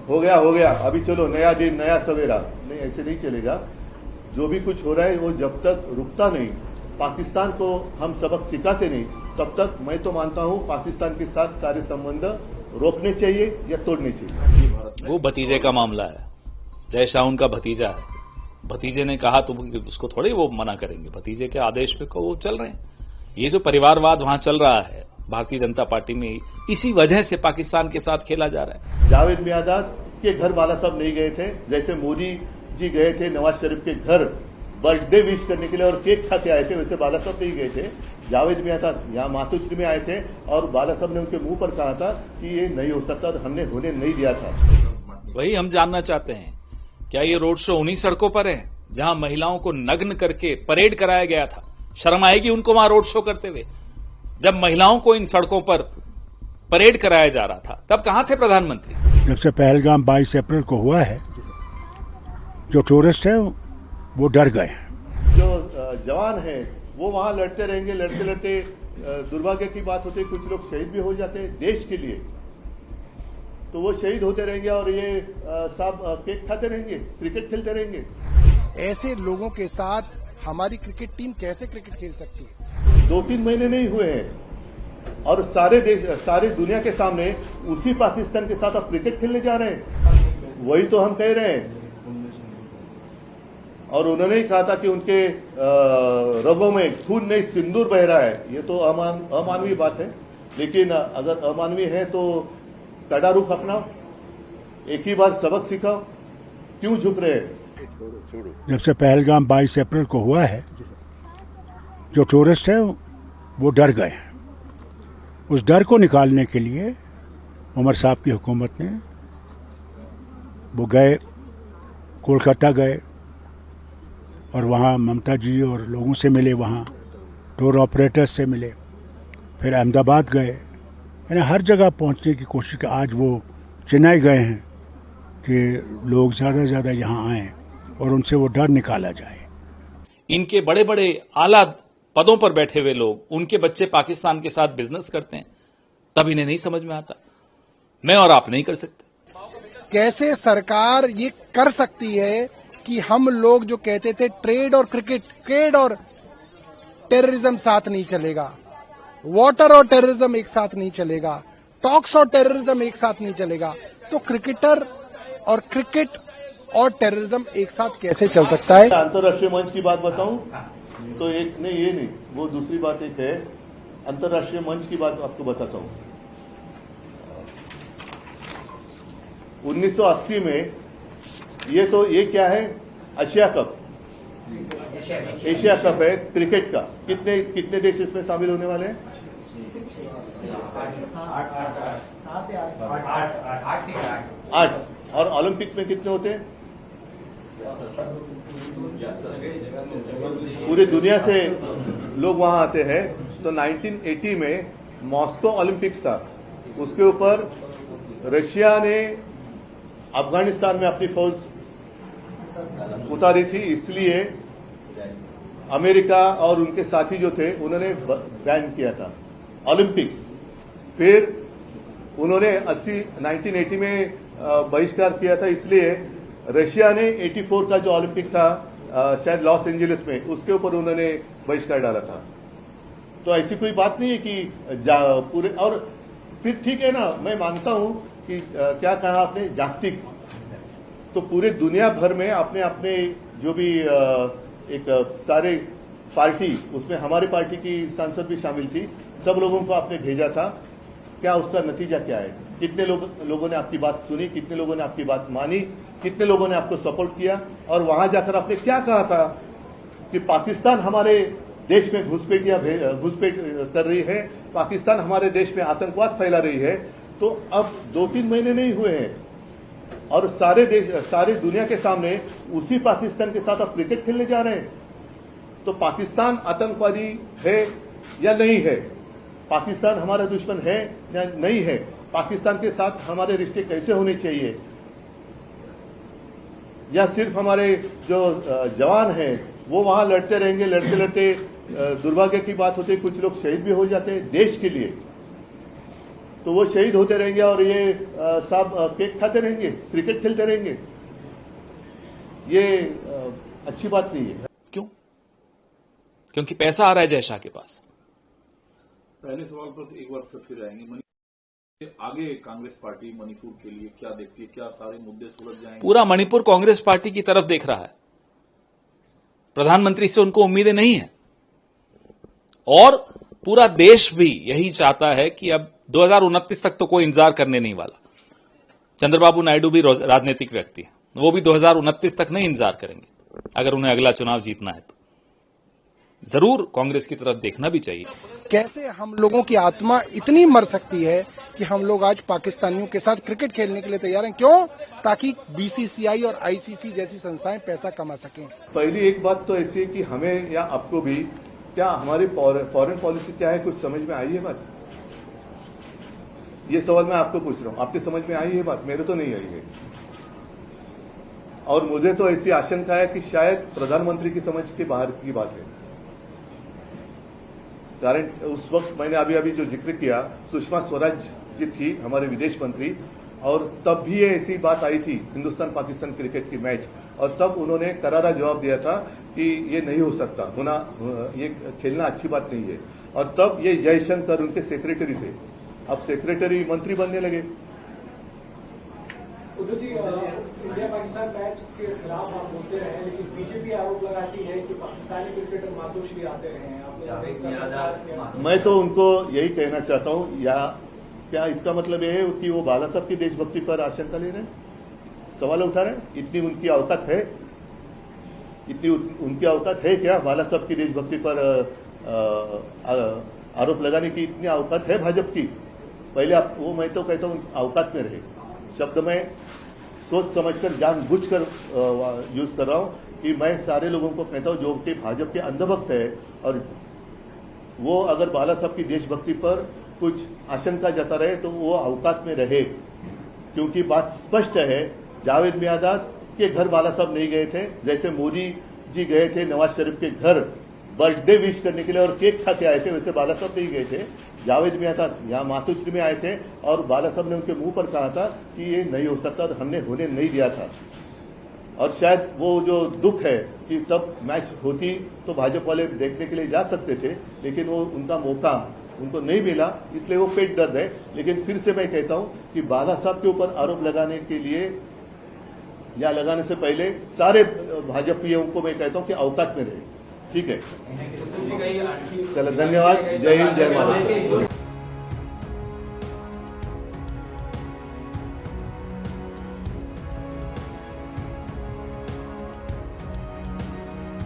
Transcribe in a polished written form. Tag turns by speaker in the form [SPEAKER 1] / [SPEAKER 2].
[SPEAKER 1] हो गया अभी चलो नया दिन नया सवेरा, नहीं ऐसे नहीं चलेगा। जो भी कुछ हो रहा है वो जब तक रुकता नहीं, पाकिस्तान को हम सबक सिखाते नहीं, तब तक मैं तो मानता हूं पाकिस्तान के साथ सारे संबंध रोकने चाहिए या तोड़ने चाहिए।
[SPEAKER 2] वो भतीजे का मामला है, जय शाह उनका भतीजा है। भतीजे ने कहा तो उसको थोड़े वो मना करेंगे, भतीजे के आदेश पे को वो चल रहे हैं। ये जो परिवारवाद वहां चल रहा है भारतीय जनता पार्टी में, इसी वजह से पाकिस्तान के साथ खेला जा रहा है।
[SPEAKER 1] जावेद मियाँदाद के घर बाला साहब नहीं गए थे, जैसे मोदी जी गए थे नवाज शरीफ के घर बर्थडे विश करने के लिए और केक खा के आए थे, वैसे बाला साहब नहीं गए थे। जावेद मियाँदाद यहाँ मातोश्री में आए थे और बाला साहब ने उनके मुंह पर कहा था कि ये नहीं हो सकता और हमने होने नहीं दिया था।
[SPEAKER 2] वही हम जानना चाहते हैं, क्या ये रोड शो उन्हीं सड़कों पर है जहां महिलाओं को नग्न करके परेड कराया गया था? शर्म आएगी उनको वहां रोड शो करते हुए। जब महिलाओं को इन सड़कों पर परेड कराया जा रहा था तब कहां थे प्रधानमंत्री?
[SPEAKER 3] जब से पहलगाम 22 अप्रैल को हुआ है, जो टूरिस्ट है वो डर गए।
[SPEAKER 1] जो जवान है वो वहां लड़ते रहेंगे, लड़ते लड़ते दुर्भाग्य की बात होती है कुछ लोग शहीद भी हो जाते हैं देश के लिए, तो वो शहीद होते रहेंगे और ये सब केक खाते रहेंगे, क्रिकेट खेलते रहेंगे।
[SPEAKER 4] ऐसे लोगों के साथ हमारी क्रिकेट टीम कैसे क्रिकेट खेल सकती है?
[SPEAKER 1] 2-3 महीने नहीं हुए हैं और सारे दुनिया के सामने उसी पाकिस्तान के साथ आप क्रिकेट खेलने जा रहे हैं। वही तो हम कह रहे हैं। और उन्होंने ही कहा था कि उनके रगों में खून नहीं सिंदूर बह रहा है। ये तो अमानवीय बात है, लेकिन अगर अमानवीय है तो कड़ा रुख अपनाओ, एक ही बार सबक सिखाओ, क्यों झुक रहे हैं?
[SPEAKER 3] जब से पहलगाम 22 अप्रैल को हुआ है, जो टूरिस्ट है वो डर गए। उस डर को निकालने के लिए उमर साहब की हुकूमत ने वो गए, कोलकाता गए और वहाँ ममता जी और लोगों से मिले, वहाँ टूर ऑपरेटर्स से मिले, फिर अहमदाबाद गए, यानी हर जगह पहुँचने की कोशिश की। आज वो चेन्नई गए हैं कि लोग ज़्यादा से ज़्यादा यहाँ आएँ और उनसे वो डर निकाला जाए।
[SPEAKER 2] इनके बड़े बड़े आला पदों पर बैठे हुए लोग, उनके बच्चे पाकिस्तान के साथ बिजनेस करते हैं, तब इन्हें नहीं समझ में आता। मैं और आप नहीं कर सकते।
[SPEAKER 4] कैसे सरकार ये कर सकती है कि हम लोग जो कहते थे ट्रेड और टेररिज्म साथ नहीं चलेगा, वाटर और टेररिज्म एक साथ नहीं चलेगा, टॉक्स और टेररिज्म एक साथ नहीं चलेगा, तो क्रिकेट और टेररिज्म एक साथ कैसे चल सकता है?
[SPEAKER 1] अंतर्राष्ट्रीय मंच की बात बताऊं तो एक नहीं, ये नहीं, वो दूसरी बात एक है। अंतर्राष्ट्रीय मंच की बात आपको बताता हूं। 1980 में ये क्या है? एशिया कप है क्रिकेट का। कितने देश इसमें शामिल होने वाले हैं? 8। और ओलंपिक में कितने होते हैं? पूरी दुनिया से लोग वहां आते हैं। तो 1980 में मॉस्को ओलंपिक्स था, उसके ऊपर रशिया ने अफगानिस्तान में अपनी फौज उतारी थी, इसलिए अमेरिका और उनके साथी जो थे उन्होंने बैन किया था ओलंपिक। फिर उन्होंने 1980 में बहिष्कार किया था, इसलिए रशिया ने 84 का जो ओलंपिक था शायद लॉस एंजलिस में, उसके ऊपर उन्होंने बहिष्कार डाला था। तो ऐसी कोई बात नहीं है कि पूरे। और फिर ठीक है ना, मैं मानता हूं कि क्या कहा आपने, जागतिक, तो पूरे दुनिया भर में अपने अपने जो भी एक सारे पार्टी, उसमें हमारी पार्टी की सांसद भी शामिल थी, सब लोगों को आपने भेजा था। क्या उसका नतीजा क्या है? कितने लोगों ने आपकी बात सुनी, कितने लोगों ने आपकी बात मानी, कितने लोगों ने आपको सपोर्ट किया? और वहां जाकर आपने क्या कहा था कि पाकिस्तान हमारे देश में घुसपैठ कर रही है, पाकिस्तान हमारे देश में आतंकवाद फैला रही है। तो अब 2-3 महीने नहीं हुए हैं और सारे दुनिया के सामने उसी पाकिस्तान के साथ आप क्रिकेट खेलने जा रहे हैं। तो पाकिस्तान आतंकवादी है या नहीं है? पाकिस्तान हमारा दुश्मन है या नहीं है? पाकिस्तान के साथ हमारे रिश्ते कैसे होने चाहिए? या सिर्फ हमारे जो जवान हैं वो वहां लड़ते रहेंगे, लड़ते लड़ते दुर्भाग्य की बात होती है कुछ लोग शहीद भी हो जाते हैं देश के लिए। तो वो शहीद होते रहेंगे और ये सब केक खाते रहेंगे, क्रिकेट खेलते रहेंगे। ये अच्छी बात नहीं है।
[SPEAKER 2] क्यों? क्योंकि पैसा आ रहा है जय शाह के पास।
[SPEAKER 5] पहले सवाल पर एक बार फिर आएंगे। आगे कांग्रेस पार्टी मणिपुर के लिए क्या देखती है? क्या सारे मुद्दे सुलझ जाएंगे?
[SPEAKER 2] पूरा मणिपुर कांग्रेस पार्टी की तरफ देख रहा है। प्रधानमंत्री से उनको उम्मीदें नहीं है और पूरा देश भी यही चाहता है कि अब 2029 तक तो कोई इंतजार करने नहीं वाला। चंद्रबाबू नायडू भी राजनीतिक व्यक्ति है, वो भी 2029 तक नहीं इंतजार करेंगे। अगर उन्हें अगला चुनाव जीतना है तो जरूर कांग्रेस की तरफ देखना भी चाहिए।
[SPEAKER 4] कैसे हम लोगों की आत्मा इतनी मर सकती है कि हम लोग आज पाकिस्तानियों के साथ क्रिकेट खेलने के लिए तैयार हैं? क्यों? ताकि बीसीसीआई और आईसीसी जैसी संस्थाएं पैसा कमा सकें।
[SPEAKER 1] पहली एक बात तो ऐसी है कि हमें या आपको भी क्या हमारी फॉरेन पॉलिसी क्या है, कुछ समझ में आई है बात? ये सवाल मैं आपको पूछ रहा हूं, आपके समझ में आई है बात? मेरे तो नहीं आई है। और मुझे तो ऐसी आशंका है कि शायद प्रधानमंत्री की समझ के बाहर की बात है। कारण उस वक्त मैंने अभी जो जिक्र किया, सुषमा स्वराज जी थी हमारे विदेश मंत्री, और तब भी ये ऐसी बात आई थी हिंदुस्तान पाकिस्तान क्रिकेट की मैच, और तब उन्होंने करारा जवाब दिया था कि ये नहीं हो सकता, होना ये खेलना अच्छी बात नहीं है। और तब ये जयशंकर उनके सेक्रेटरी थे, अब सेक्रेटरी मंत्री बनने लगे।
[SPEAKER 6] उद्धव जी, इंडिया पाकिस्तान मैच के खिलाफ आप बोलते रहे, लेकिन बीजेपी आरोप लगाती है कि पाकिस्तानी क्रिकेटर मातोश्री आते रहे हैं।
[SPEAKER 1] मैं तो उनको यही कहना चाहता हूं, या क्या इसका मतलब यह है कि वो बाला साहब की देशभक्ति पर आशंका ले रहे हैं, सवाल उठा रहे हैं? इतनी उनकी औकात है? इतनी उनकी औकात है क्या बाला साहब की देशभक्ति पर आरोप लगाने की? इतनी औकात है भाजपा की? पहले आप वो, मैं तो कहता हूं औकात में रहे शब्द में सोच समझकर जानबूझकर यूज कर रहा हूं कि मैं सारे लोगों को कहता हूं जो कि भाजपा के अंधभक्त है, और वो अगर बाला साहब की देशभक्ति पर कुछ आशंका जता रहे तो वो औकात में रहे, क्योंकि बात स्पष्ट है। जावेद मियादाद के घर बाला साहब नहीं गए थे, जैसे मोदी जी गए थे नवाज शरीफ के घर बर्थडे विश करने के लिए और केक खा के आए थे, वैसे बाला साहब नहीं गए थे। जावेद मियादाद यहाँ मातोश्री में आए थे और बाला साहब ने उनके मुंह पर कहा था कि ये नहीं हो सकता, और हमने होने नहीं दिया था। और शायद वो जो दुख है कि तब मैच होती तो भाजपा वाले देखने के लिए जा सकते थे, लेकिन वो उनका मौका उनको नहीं मिला, इसलिए वो पेट दर्द है। लेकिन फिर से मैं कहता हूं कि बाला साहब के ऊपर आरोप लगाने के लिए या लगाने से पहले सारे भाजपाइयों को मैं कहता हूं कि औकात में रहे। ठीक है, चलो धन्यवाद। जय हिंद, जय महाराष्ट्र।